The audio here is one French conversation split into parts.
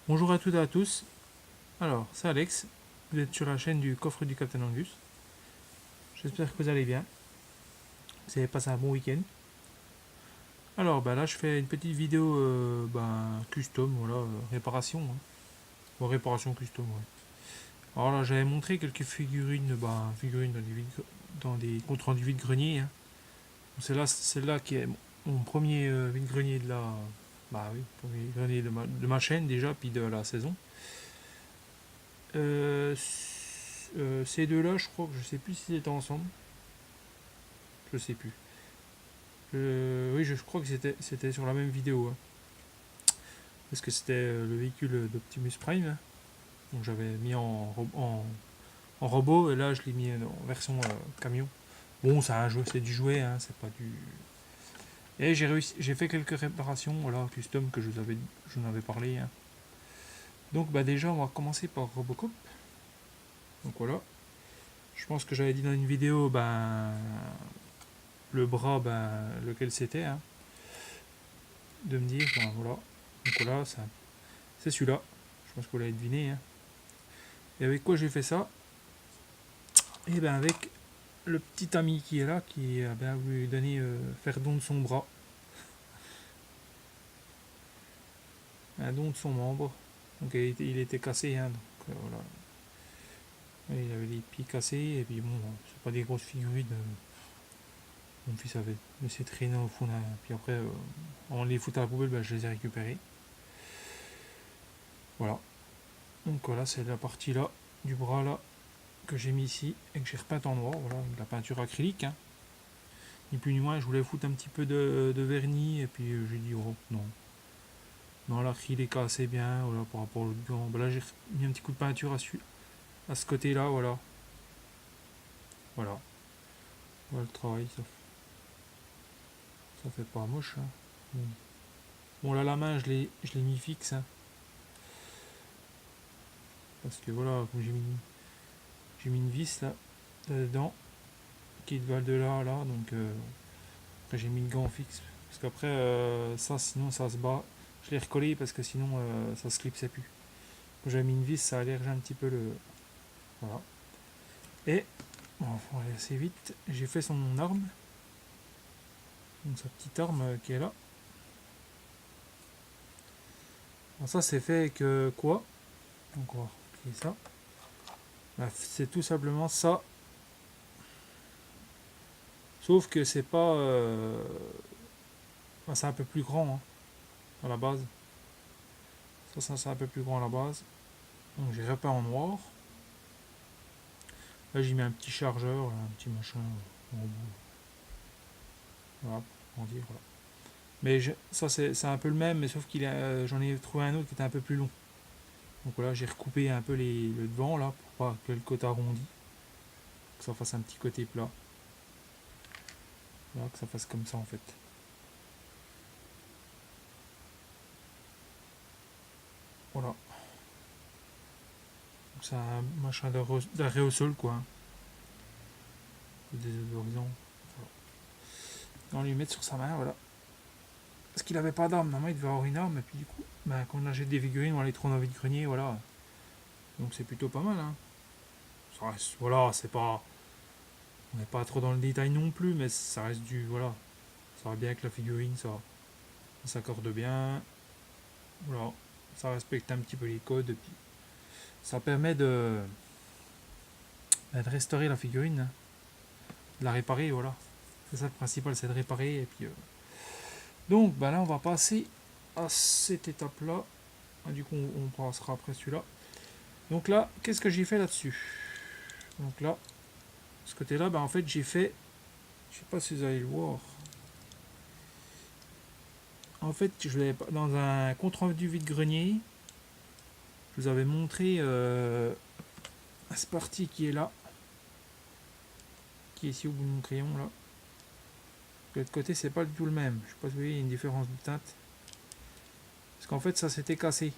Bonjour à toutes et à tous. Alors, c'est Alex. Vous êtes sur la chaîne du coffre du Captain Angus. J'espère que vous allez bien. Vous avez passé un bon week-end. Alors, là, je fais une petite vidéo custom, voilà, réparation. Hein. Bon, réparation custom, ouais. Alors là, j'avais montré quelques figurines, figurines dans des comptes rendus vide-grenier. Hein. Celle-là qui est mon premier vide-grenier de la. Bah oui, premier grenier de ma chaîne déjà, puis de la saison. Ces deux-là, je crois que je sais plus s'ils étaient ensemble. Je sais plus. Oui, je crois que c'était sur la même vidéo. Hein. Parce que c'était le véhicule d'Optimus Prime. Hein. Donc j'avais mis en robot et là je l'ai mis en version camion. Bon, c'est du jouet, hein, c'est pas du. Et j'ai fait quelques réparations, voilà, custom que je vous en avais parlé. Hein. Donc déjà on va commencer par Robocop. Donc voilà. Je pense que j'avais dit dans une vidéo, le bras, lequel c'était, hein, de me dire, voilà. Donc voilà, c'est celui-là. Je pense que vous l'avez deviné. Hein. Et avec quoi j'ai fait ça? Et bien avec le petit ami qui est là, qui a bien voulu donner, faire don de son bras, un don de son membre. Donc il était cassé, hein, donc voilà. Et il avait les pieds cassés, et puis bon, c'est pas des grosses figurines. Mon fils avait laissé traîner au fond. Puis après, en les foutant à la poubelle, je les ai récupérés. Voilà. Donc voilà, c'est la partie là, du bras là, que j'ai mis ici, et que j'ai repeinte en noir, voilà, de la peinture acrylique. Hein. Ni plus ni moins, je voulais foutre un petit peu de vernis, et puis j'ai dit, oh non. Non, l'acrylique est assez bien, voilà, par rapport au blanc. Là, j'ai mis un petit coup de peinture à ce côté-là, voilà. Voilà. Voilà le travail, ça fait pas moche. Hein. Bon, là, la main, je l'ai mis fixe. Hein, parce que voilà, comme j'ai mis une vis là, dedans, qui va de là à là, donc après j'ai mis une gant fixe. Parce qu'après, ça, sinon, ça se bat. Je l'ai recollé parce que sinon, ça se clipsait plus. Quand j'avais mis une vis, ça allège un petit peu le. Voilà. Et, bon, on va aller assez vite. J'ai fait son arme. Donc sa petite arme qui est là. Bon, ça c'est fait avec quoi? Donc on va replier ça. C'est tout simplement ça. Sauf que c'est pas. C'est un peu plus grand, hein, à la base. Ça c'est un peu plus grand à la base. Donc j'ai repeint en noir. Là j'ai mis un petit chargeur, là, un petit machin. Voilà, on dit, voilà. Mais ça c'est un peu le même, mais sauf j'en ai trouvé un autre qui était un peu plus long. Donc voilà, j'ai recoupé un peu le devant là, pour pas que le côté arrondi. Que ça fasse un petit côté plat. Voilà, que ça fasse comme ça en fait. Voilà. C'est un machin d'arrêt au sol quoi. Des horizons. Voilà. On va lui mettre sur sa main, voilà. Parce qu'il avait pas d'arme, normalement il devait avoir une arme, et puis du coup, quand on achète des figurines, on les trouve dans le vide-grenier, voilà. Donc c'est plutôt pas mal, hein. Ça reste, voilà, c'est pas. On n'est pas trop dans le détail non plus, mais ça reste du. Voilà. Ça va bien avec la figurine, ça s'accorde bien. Voilà. Ça respecte un petit peu les codes, et puis ça permet de restaurer la figurine, hein, de la réparer, voilà. C'est ça le principal, c'est de réparer, et puis. Donc là on va passer à cette étape là. Du coup on passera après celui-là. Donc là, qu'est-ce que j'ai fait là-dessus? Donc là, ce côté-là, en fait j'ai fait. Je sais pas si vous allez le voir. En fait, dans un compte rendu vide-grenier, je vous avais montré cette partie qui est là. Qui est ici au bout de mon crayon là. De l'autre côté, c'est pas du tout le même. Je sais pas si vous voyez, il y a une différence de teinte. Parce qu'en fait, ça s'était cassé.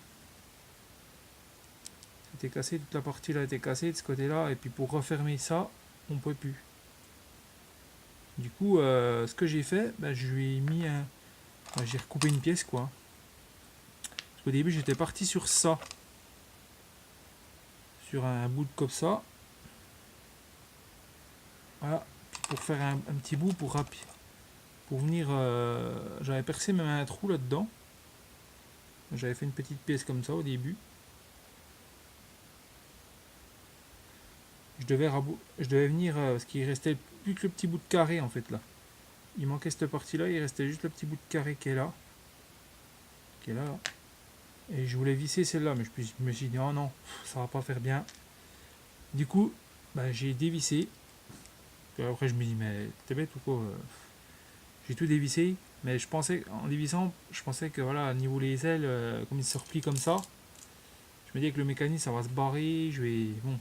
C'était cassé, toute la partie là était cassée de ce côté-là. Et puis pour refermer ça, on ne peut plus. Du coup, ce que j'ai fait, je lui ai mis un. J'ai recoupé une pièce quoi. Au début j'étais parti sur ça. Sur un bout de comme ça. Voilà. Pour faire un petit bout pour venir. J'avais percé même un trou là-dedans. J'avais fait une petite pièce comme ça au début. Je devais venir parce qu'il restait plus que le petit bout de carré en fait là. Il manquait cette partie là, il restait juste le petit bout de carré qui est là. Qui est là. Et je voulais visser celle-là, mais je me suis dit oh non, ça va pas faire bien. Du coup, bah, j'ai dévissé. Puis après je me dis mais t'es bête ou quoi? J'ai tout dévissé, mais en dévissant, je pensais que voilà, niveau les ailes, comme ils se replient comme ça, je me dis que le mécanisme ça va se barrer, bon.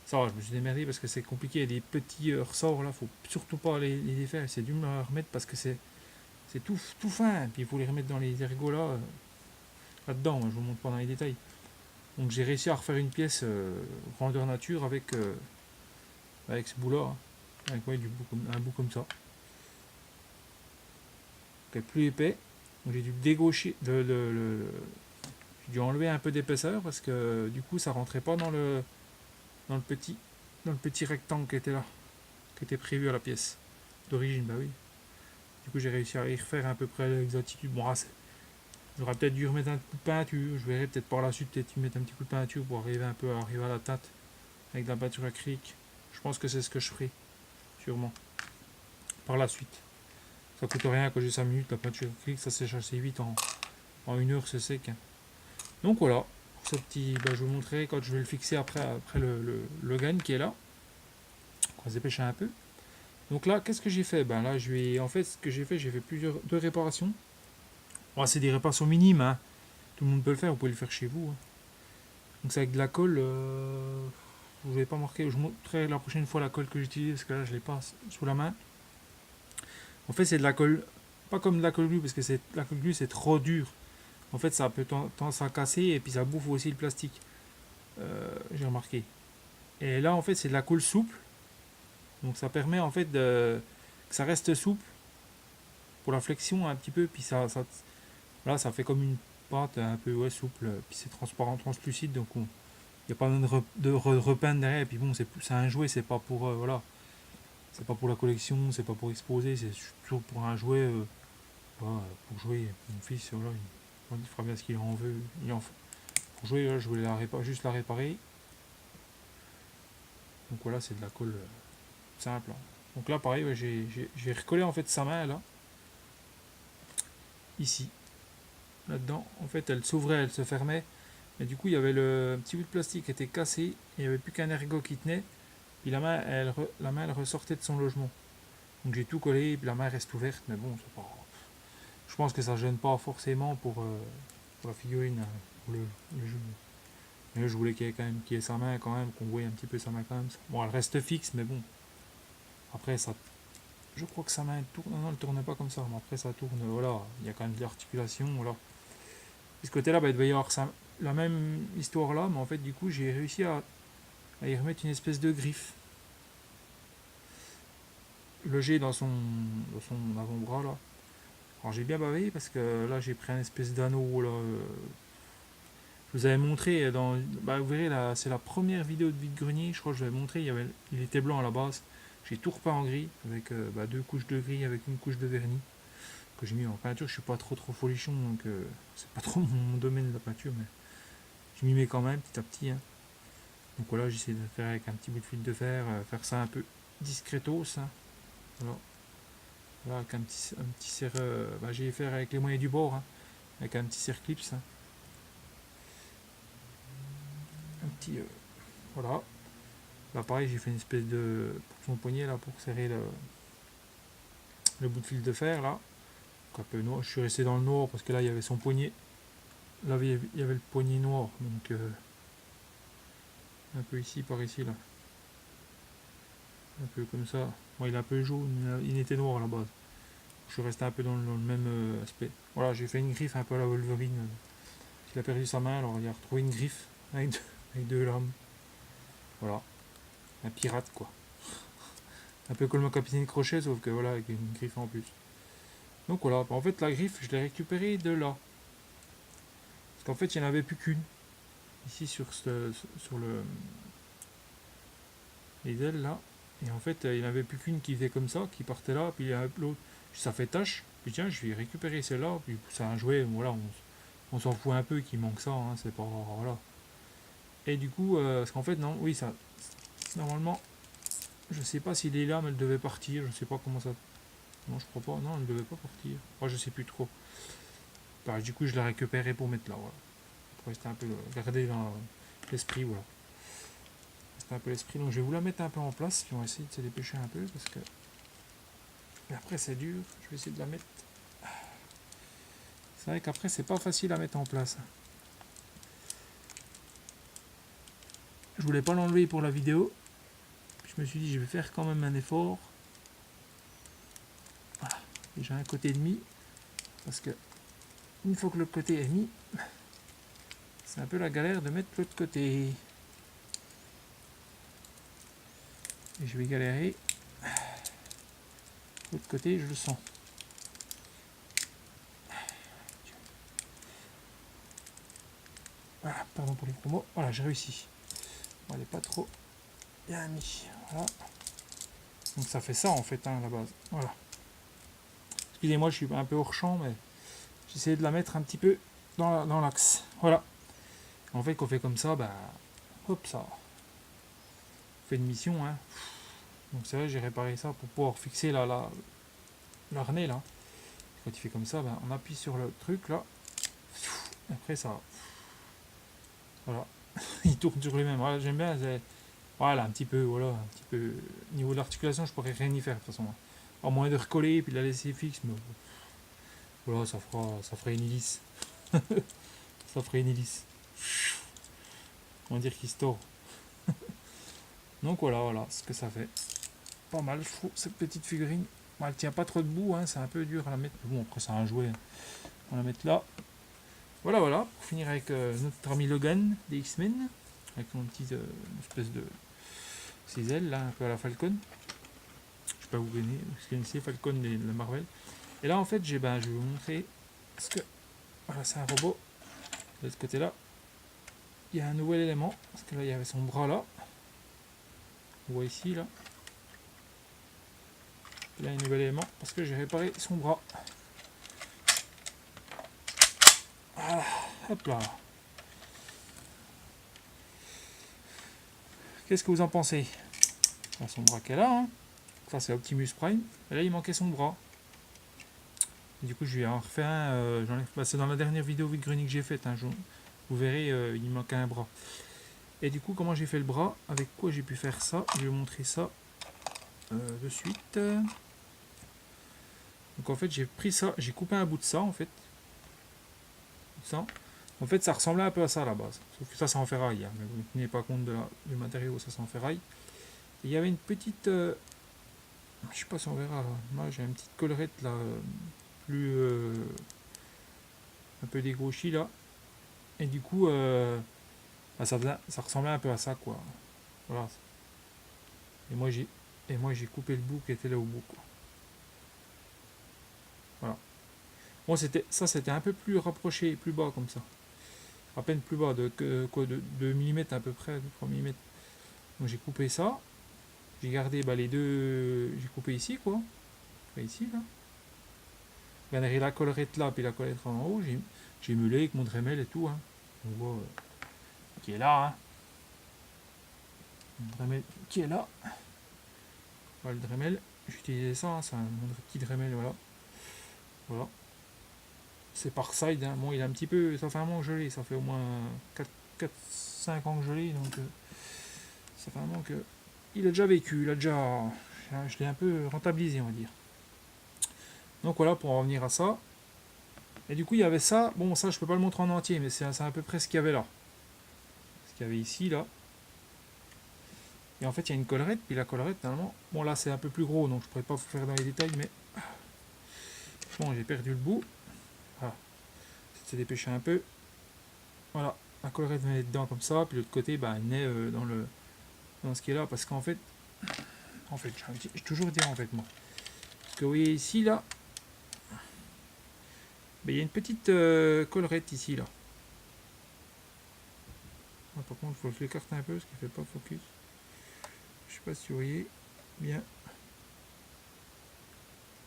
Ça va, je me suis démerdé parce que c'est compliqué, il y a des petits ressorts là, faut surtout pas les défaire, c'est dur de me remettre parce que c'est tout fin, puis il faut les remettre dans les ergots là-dedans, je vous montre pas dans les détails. Donc j'ai réussi à refaire une pièce grandeur nature avec ce bout là, avec un bout comme ça. Donc, plus épais, donc j'ai dû dégaucher, j'ai dû enlever un peu d'épaisseur parce que du coup ça rentrait pas dans le petit rectangle qui était là, qui était prévu à la pièce d'origine, bah oui. Du coup j'ai réussi à y refaire à peu près l'exactitude. Bon, j'aurais peut-être dû remettre un coup de peinture, je verrai peut-être par la suite, peut-être y mettre un petit coup de peinture pour arriver à la teinte avec de la peinture acrylique. Je pense que c'est ce que je ferai, sûrement, par la suite. Ça coûte rien quand j'ai 5 minutes, la peinture acrylique ça sèche assez vite, en 1 heure c'est sec. Donc voilà, ce petit, je vous montrerai quand je vais le fixer après le gain qui est là. On va se dépêcher un peu. Donc là, qu'est-ce que j'ai fait? Là, en fait, ce que j'ai fait deux réparations. Bon, c'est des réparations minimes, hein. Tout le monde peut le faire, vous pouvez le faire chez vous. Hein. Donc c'est avec de la colle. Je ne vais pas marquer, je vous montrerai la prochaine fois la colle que j'utilise parce que là, je ne l'ai pas sous la main. En fait, c'est de la colle, pas comme de la colle glue parce que la colle glue c'est trop dur. En fait, ça peut tendance à casser et puis ça bouffe aussi le plastique. J'ai remarqué. Et là, en fait, c'est de la colle souple. Donc ça permet en fait que ça reste souple pour la flexion un petit peu, puis là ça fait comme une pâte un peu souple, puis c'est transparent, translucide, donc il n'y a pas besoin de repeindre derrière, et puis bon, c'est un jouet, c'est pas pour voilà, c'est pas pour la collection, c'est pas pour exposer, c'est toujours pour un jouet, voilà, pour jouer. Mon fils, voilà, il fera bien ce qu'il en veut, pour jouer, là, je voulais juste la réparer. Donc voilà, c'est de la colle simple. Hein. Donc là, pareil, ouais, j'ai recollé en fait sa main là, ici, là-dedans. En fait, elle s'ouvrait, elle se fermait, mais du coup, il y avait le petit bout de plastique qui était cassé, et il n'y avait plus qu'un ergot qui tenait. Puis la main, elle ressortait de son logement. Donc j'ai tout collé, et puis la main reste ouverte, mais bon, c'est pas. Je pense que ça gêne pas forcément pour la figurine, pour le jeu. Mais là, je voulais qu'il y ait sa main quand même, qu'on voie un petit peu sa main quand même. Bon, elle reste fixe, mais bon. Après, ça. Je crois que sa main tourne. Non, elle tourne pas comme ça, mais après ça tourne. Voilà, il y a quand même de l'articulation. Voilà. De ce côté-là, il devait y avoir la même histoire là, mais en fait, du coup, j'ai réussi à y remettre une espèce de griffe logée dans son avant-bras là. Alors j'ai bien bavé parce que là, j'ai pris un espèce d'anneau là. Je vous avais montré vous verrez là, c'est la première vidéo de vide-grenier. Je crois que je vous avais montré. Il était blanc à la base. J'ai tout repeint en gris avec 2 couches de gris avec une couche de vernis que j'ai mis en peinture. Je suis pas trop folichon, donc c'est pas trop mon domaine de la peinture, mais je m'y mets quand même petit à petit. Hein. Donc voilà, j'essaie de faire avec un petit bout de fil de fer, faire ça un peu discretos. Hein. Voilà, avec un petit serre. J'ai fait avec les moyens du bord, hein, avec un petit serre clips. Hein. Un petit. Voilà. Là pareil, j'ai fait une espèce de. Pour son poignet là, pour serrer le bout de fil de fer là. Un peu noir. Je suis resté dans le noir parce que là il y avait son poignet. Là il y avait le poignet noir. Donc un peu ici, par ici là. Un peu comme ça. Bon, il est un peu jaune, il était noir à la base. Je suis resté un peu dans le même aspect. Voilà, j'ai fait une griffe un peu à la Wolverine. Il a perdu sa main, alors il a retrouvé une griffe avec deux lames. Voilà. Un pirate quoi. Un peu comme le capitaine Crochet, sauf que voilà, avec une griffe en plus. Donc voilà, en fait la griffe, je l'ai récupérée de là. Parce qu'en fait il n'y en avait plus qu'une ici sur le les ailes là, et en fait il n'y en avait plus qu'une qui faisait comme ça, qui partait là, puis l'autre ça fait tâche, puis tiens je vais récupérer celle-là, puis c'est un jouet, voilà, on s'en fout un peu qu'il manque ça, hein, c'est pas, voilà. Et du coup parce qu'en fait non, oui, ça normalement je sais pas si les lames elles devaient partir, je sais pas comment ça, non je crois pas, non elles ne devaient pas partir, moi je sais plus trop. Bah, du coup je l'ai récupéré pour mettre là, voilà, pour rester un peu garder dans l'esprit, voilà. C'est un peu l'esprit, donc je vais vous la mettre un peu en place, puis on va essayer de se dépêcher un peu, parce que et après c'est dur, je vais essayer de la mettre. C'est vrai qu'après c'est pas facile à mettre en place. Je voulais pas l'enlever pour la vidéo, puis je me suis dit je vais faire quand même un effort. Voilà, déjà un côté et demi, parce que une fois que le côté est mis, c'est un peu la galère de mettre l'autre côté. Et je vais galérer. L'autre côté, je le sens. Voilà, pardon pour les promos. Voilà, j'ai réussi. Bon, elle n'est pas trop bien mis. Voilà. Donc ça fait ça en fait, hein, à la base. Voilà. Excusez-moi, je suis un peu hors champ, mais j'essaie de la mettre un petit peu dans l'axe. Voilà. En fait, qu'on fait comme ça, bah, hop, ça fait une mission. Hein. Donc c'est vrai, j'ai réparé ça pour pouvoir fixer l'arnais là. Quand il fait comme ça, bah, on appuie sur le truc là. Après ça, voilà, il tourne sur lui-même. Voilà, j'aime bien. Voilà, un petit peu, voilà, un petit peu. Au niveau de l'articulation, je pourrais rien y faire de toute façon. À moins de recoller et puis de la laisser fixe, mais voilà, ça ferait une hélice. Ça ferait une hélice. On va dire qu'il se tord. Donc voilà ce que ça fait. Pas mal, je trouve, cette petite figurine. Bon, elle tient pas trop debout, hein, c'est un peu dur à la mettre. Mais bon, après, c'est un jouet. On va la mettre là. Voilà, pour finir avec notre ami Logan des X-Men. Avec son petit espèce de ses ailes, là, un peu à la Falcon. Je sais pas vous connaissez Falcon de la Marvel. Et là, en fait, je vais vous montrer. Parce que, voilà, c'est un robot. De ce côté-là, il y a un nouvel élément. Parce que là, il y avait son bras là. On voit ici, là. Il y a un nouvel élément. Parce que j'ai réparé son bras. Voilà, hop là. Qu'est-ce que vous en pensez? Son bras qu'elle a, hein. Ça c'est Optimus Prime. Et là il manquait son bras. Et du coup je lui ai en refait un. C'est dans la dernière vidéo Grunic que j'ai faite. Hein, vous verrez, il manquait un bras. Et du coup comment j'ai fait le bras? Avec quoi j'ai pu faire ça? Je vais vous montrer ça de suite. Donc en fait j'ai pris ça, j'ai coupé un bout de ça en fait. Ça. En fait ça ressemblait un peu à ça à la base. Sauf que ça c'est en ferraille. Hein, mais vous ne tenez pas compte du matériau, ça c'est en ferraille. Et il y avait une petite... je sais pas si on verra là. Moi j'ai une petite collerette là. Plus... un peu dégrochie là. Et du coup... ça ressemblait un peu à ça quoi. Voilà. Et moi j'ai coupé le bout qui était là au bout quoi. Voilà. Bon c'était un peu plus rapproché et plus bas comme ça. À peine plus bas de 2 mm à peu près, 3 mm. Donc j'ai coupé ça. J'ai gardé les deux. J'ai coupé ici quoi. Ici là. Regardez la collerette là, puis la collerette en haut. J'ai meulé avec mon Dremel et tout. Hein. On voit qui est là. Hein. Mon Dremel qui est là. Voilà le Dremel. J'ai utilisé ça, hein, c'est mon petit Dremel, voilà. C'est par side, hein. Bon il est un petit peu. Ça fait un moment que je l'ai, ça fait au moins 4-5 ans que je l'ai, donc ça fait un moment que. Il a déjà vécu, je l'ai un peu rentabilisé on va dire. Donc voilà pour en revenir à ça. Et du coup il y avait ça, bon ça je peux pas le montrer en entier, mais c'est à peu près ce qu'il y avait là. Ce qu'il y avait ici là. Et en fait il y a une collerette, puis la collerette normalement, bon là c'est un peu plus gros donc je pourrais pas vous faire dans les détails, mais bon j'ai perdu le bout. Voilà. C'est dépêché un peu. Voilà, la collerette venait dedans comme ça, puis l'autre côté elle naît dans ce qui est là, parce qu'en fait j'ai toujours dit en fait moi. Parce que vous voyez ici là, il y a une petite collerette ici là. par contre, il faut que je l'écarte un peu parce qu'il fait pas focus. Je sais pas si vous voyez bien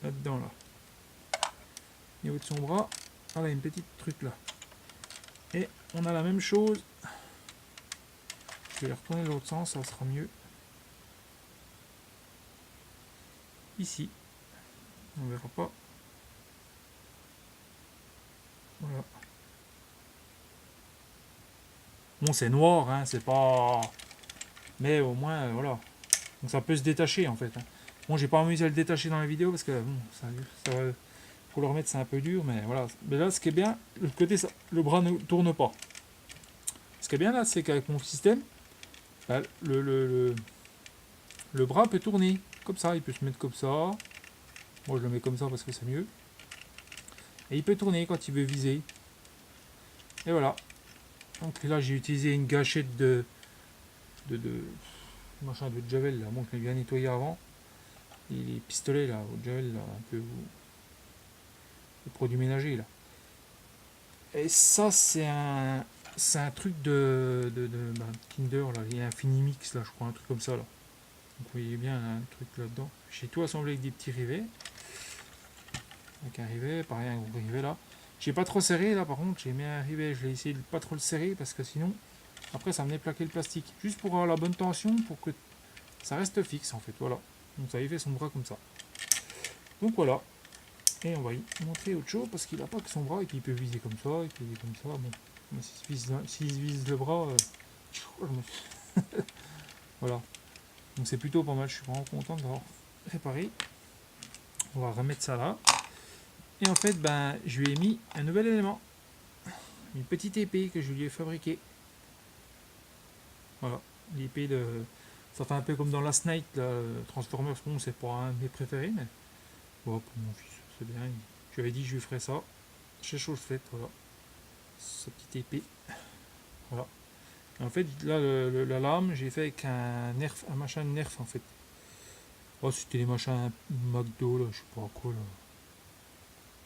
là-dedans là. Au niveau de son bras, voilà une petite truc là. Et on a la même chose. Je vais la retourner dans l'autre sens, ça sera mieux. Ici, on verra pas. Voilà. Bon, c'est noir, hein, c'est pas. Mais au moins, voilà. Donc ça peut se détacher en fait. Hein. Bon, j'ai pas amusé à le détacher dans la vidéo parce que bon, ça va, pour le remettre, c'est un peu dur, mais voilà. Mais là, ce qui est bien, le côté, le bras ne tourne pas. Ce qui est bien là, c'est qu'avec mon système, bah, le bras peut tourner comme ça. Il peut se mettre comme ça. Moi, je le mets comme ça parce que c'est mieux. Et il peut tourner quand il veut viser. Et voilà. Donc là, j'ai utilisé une gâchette de machin de javel là. Bon, je l'ai bien nettoyé avant. Et les pistolets là, au javel là, un peu le produit ménager là. Et ça, c'est un truc bah, Kinder là. Il y a un Finimix là, je crois, un truc comme ça là. Donc vous voyez bien là, un truc là-dedans. J'ai tout assemblé avec des petits rivets. Avec un rivet, pareil, un gros rivet là. J'ai pas trop serré là, par contre, j'ai mis un rivet. Je l'ai essayé de pas trop le serrer parce que sinon, après, ça venait plaquer le plastique. Juste pour avoir la bonne tension, pour que ça reste fixe en fait. Voilà. Donc ça y fait son bras comme ça. Donc voilà. Et on va y montrer autre chose parce qu'il a pas que son bras et qu'il peut viser comme ça, il peut viser comme ça. Bon, mais s'il vise le bras, voilà. Donc c'est plutôt pas mal. Je suis vraiment content de l'avoir réparé. On va remettre ça là. Et en fait, ben, je lui ai mis un nouvel élément. Une petite épée que je lui ai fabriquée. Voilà. L'épée de. Ça fait un peu comme dans Last Night, là, Transformers. Bon, c'est pas un de mes préférés, mais. Bon, pour mon fils, c'est bien. Je lui avais dit que je lui ferais ça. C'est chose faite, voilà. Sa petite épée. Voilà. Et en fait, là, la lame, j'ai fait avec un nerf, un machin de nerf en fait. Oh, c'était les machins McDo, là, je sais pas quoi, là.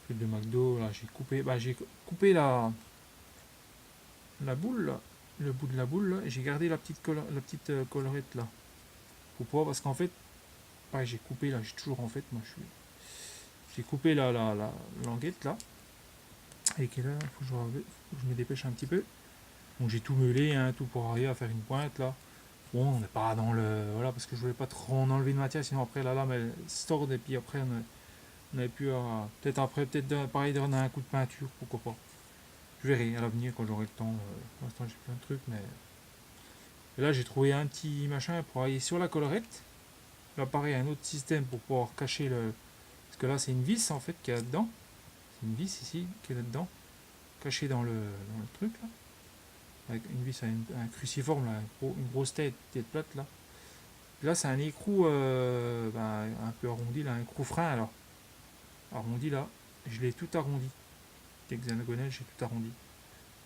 De McDo, là, j'ai coupé la boule, là, le bout de la boule, là, et j'ai gardé la petite, collerette, là. Pourquoi? Parce qu'en fait, pareil, j'ai coupé, là, j'ai toujours, en fait, j'ai coupé la languette, là, et que là, faut que je me dépêche un petit peu. Donc j'ai tout meulé, hein, tout pour arriver à faire une pointe, là. Bon, on n'est pas dans le... Voilà, parce que je voulais pas trop en enlever de matière, sinon après, la lame, elle se tord, et puis après, on avait pu... peut-être après, pareil, donner un coup de peinture, pourquoi pas. Je verrai à l'avenir quand j'aurai le temps. Pour l'instant, j'ai plein de trucs, mais. Et là, j'ai trouvé un petit machin pour aller sur la collerette. Là, pareil, un autre système pour pouvoir cacher le. Parce que là, c'est une vis en fait qui est là-dedans. C'est une vis ici qui est là-dedans, cachée dans le truc là. Avec une vis à un cruciforme, là, une grosse tête plate là. Et là, c'est un écrou un peu arrondi, là, un écrou frein alors. Arrondi là. Je l'ai tout arrondi. Hexagonal, j'ai tout arrondi.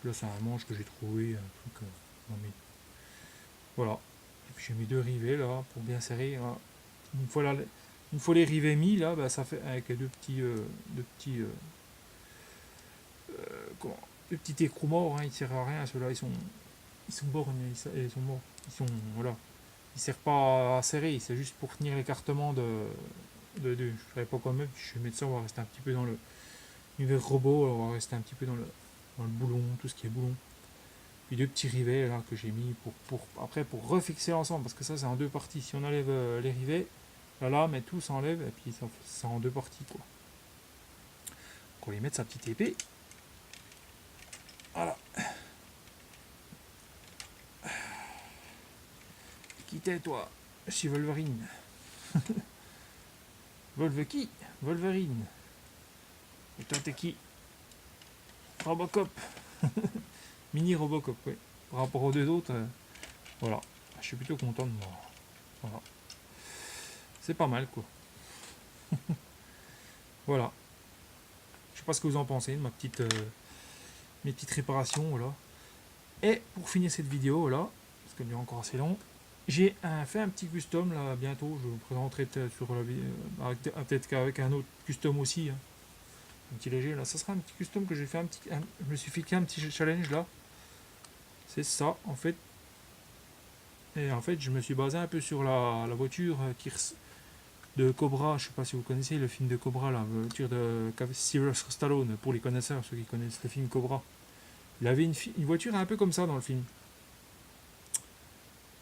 Là, c'est un manche que j'ai trouvé, un truc dans mes. Voilà. Et puis j'ai mis deux rivets là pour bien serrer. Voilà. Une fois les rivets mis là, bah, ça fait avec deux petits écrous morts. Hein, ils ne servent à rien. Ceux-là, ils sont bornes, ils sont morts. Ils sont voilà. Ils servent pas à serrer. C'est juste pour tenir l'écartement de. Je ne savais pas quoi mettre. Je vais mettre ça. On va rester un petit peu dans le univers robot. On va rester un petit peu dans le boulon, tout ce qui est boulon. Puis deux petits rivets là que j'ai mis après pour refixer l'ensemble parce que ça c'est en deux parties. Si on enlève les rivets, la lame et tout s'enlève et puis ça c'est en deux parties quoi. Donc on va y mettre sa petite épée. Voilà. Qui t'es toi? Je suis Wolverine. Qui? Wolverine. Et toi t'es qui? Robocop. Mini Robocop, oui. Par rapport aux deux autres, voilà. Je suis plutôt content de moi. Voilà. C'est pas mal, quoi. Voilà. Je sais pas ce que vous en pensez de mes petites réparations, voilà. Et pour finir cette vidéo, voilà, parce qu'elle est encore assez longue, j'ai fait un petit custom, là, bientôt. Je vous présenterai peut-être sur la vidéo, peut-être qu'avec un autre custom aussi, hein. Un petit léger, là. Ça sera un petit custom que j'ai fait je me suis fixé un petit challenge, là. C'est ça, en fait. Et en fait, je me suis basé un peu sur la voiture de Cobra. Je sais pas si vous connaissez le film de Cobra, la voiture de Sylvester Stallone, pour les connaisseurs, ceux qui connaissent le film Cobra. Il avait une voiture un peu comme ça dans le film.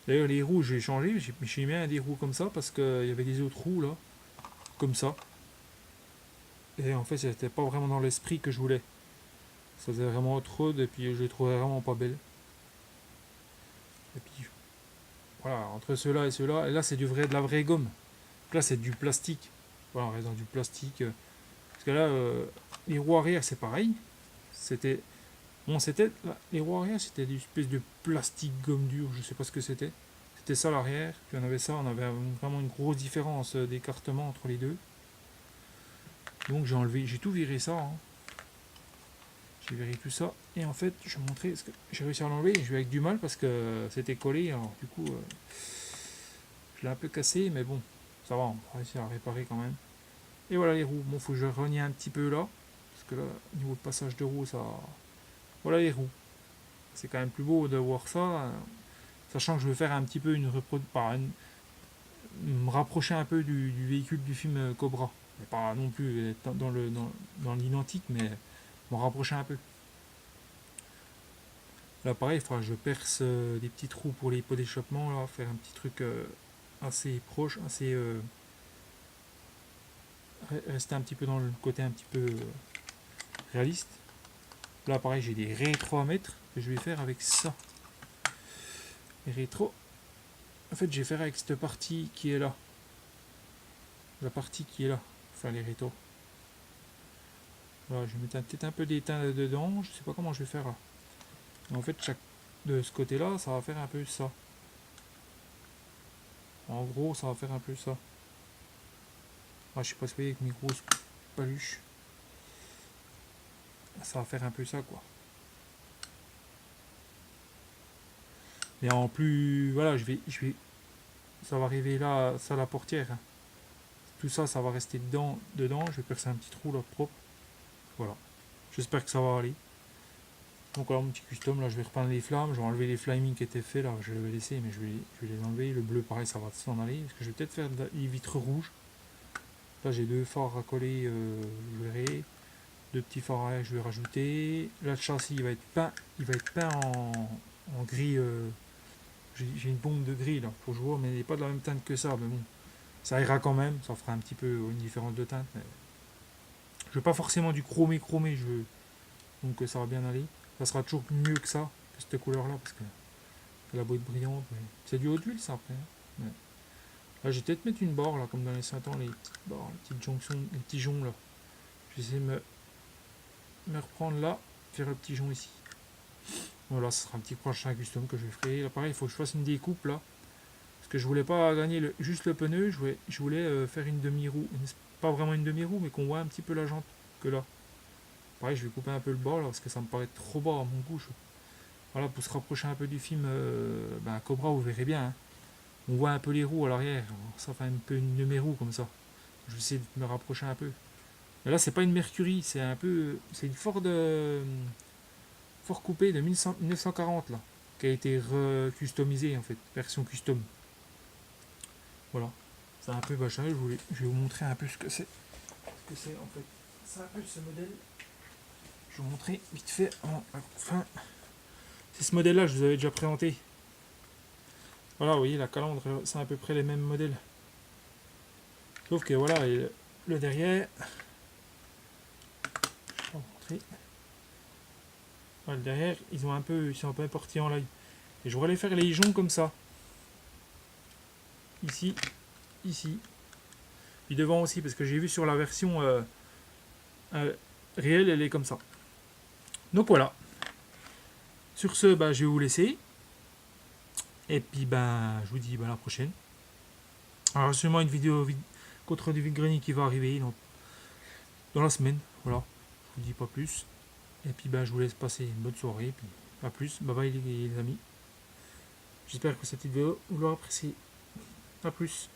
D'ailleurs, les roues, j'ai changé, j'ai mis un des roues comme ça parce qu'il y avait des autres roues là, comme ça. Et en fait, c'était pas vraiment dans l'esprit que je voulais. Ça faisait vraiment trop, et puis je les trouvais vraiment pas belles. Et puis voilà, entre ceux-là, et là c'est de la vraie gomme. Donc là c'est du plastique. Voilà, on reste dans du plastique. Parce que là, les roues arrière c'est pareil. C'était. Bon, les roues arrière c'était une espèce de plastique gomme dure, je sais pas ce que c'était. C'était ça l'arrière, puis on avait ça, on avait vraiment une grosse différence d'écartement entre les deux. Donc j'ai tout viré ça. Hein. J'ai viré tout ça. Et en fait, je vais vous montrer, parce que j'ai réussi à l'enlever, je vais avec du mal parce que c'était collé. Alors du coup, je l'ai un peu cassé, mais bon, ça va, on va réussir à réparer quand même. Et voilà les roues. Bon, faut que je renie un petit peu là. Parce que là, au niveau de passage de roues, ça. Voilà les roues. C'est quand même plus beau de voir ça. Sachant que je vais faire un petit peu me rapprocher un peu du véhicule du film Cobra. Mais pas non plus être dans l'identique, mais m'en rapprocher un peu. Là pareil, il faudra que je perce des petits trous pour les pots d'échappement, là, faire un petit truc assez proche, assez rester un petit peu dans le côté un petit peu réaliste. Là pareil, j'ai des rétros à mettre que je vais faire avec ça. Les rétros, en fait, je vais faire avec cette partie qui est là. La partie qui est là, enfin les rétros. Voilà, je vais mettre peut-être un peu d'étain dedans, je sais pas comment je vais faire là. Mais en fait, de ce côté-là, ça va faire un peu ça. En gros, ça va faire un peu ça. Ah, je sais pas si vous voyez avec mes grosses paluches. Ça va faire un peu ça, quoi. Et en plus, voilà, ça va arriver là, ça la portière. Hein. Tout ça, ça va rester dedans. Je vais percer un petit trou là, propre. Voilà. J'espère que ça va aller. Donc alors mon petit custom, là je vais repeindre les flammes, je vais enlever les flaming qui étaient faits là, je les vais laisser mais je vais les enlever. Le bleu pareil ça va s'en aller, parce que je vais peut-être faire des vitres rouges. Là j'ai deux phares à coller, je verrai. Deux petits phares arrière je vais rajouter. Là le châssis il va être peint en gris. J'ai une bombe de gris là pour jouer, mais il n'est pas de la même teinte que ça, mais bon. Ça ira quand même, ça fera un petit peu une différence de teinte. Mais je veux pas forcément du chromé, donc ça va bien aller. Ça sera toujours mieux que ça, que cette couleur là, parce que la beau être brillante, mais c'est du haut d'huile ça après. Hein. Ouais. Là, je vais peut-être mettre une barre là, comme dans les 5 ans, les petites barres, les petites jonctions, les petits joncs là. Je vais essayer de me reprendre là, faire le petit jonc ici. Voilà, ce sera un petit prochain custom que je ferai. Là, pareil, il faut que je fasse une découpe là. Parce que je voulais pas gagner juste le pneu, je voulais faire une demi-roue. Pas vraiment une demi-roue, mais qu'on voit un petit peu la jante que là. Pareil, je vais couper un peu le bas là, parce que ça me paraît trop bas à mon goût. Voilà, pour se rapprocher un peu du film Cobra, vous verrez bien. Hein. On voit un peu les roues à l'arrière. Ça fait un peu une de mes roues comme ça. Je vais essayer de me rapprocher un peu. Mais là, c'est pas une Mercury, c'est un peu. C'est une Ford coupée de 1940 là. Qui a été customisée en fait. Version custom. Voilà. C'est un peu vachon. Je vais vous montrer un peu ce que c'est. Ce que c'est en fait. C'est un peu ce modèle. Je vais vous montrer vite fait. Enfin. C'est ce modèle là, je vous avais déjà présenté. Voilà, vous voyez, la calandre, c'est à peu près les mêmes modèles. Sauf que voilà, le derrière. Je vais vous montrer. Voilà, le derrière, ils sont un peu partis en live. Et je voudrais les faire les joncs comme ça. Ici, ici. Puis devant aussi, parce que j'ai vu sur la version réelle, elle est comme ça. Donc voilà. Sur ce, je vais vous laisser. Et puis je vous dis à la prochaine. Alors sûrement une vidéo contre du vide-grenier qui va arriver dans la semaine. Voilà. Je vous dis pas plus. Et puis je vous laisse passer une bonne soirée. Et puis à plus. Bye bye les amis. J'espère que cette vidéo vous l'aurez appréciée. A plus.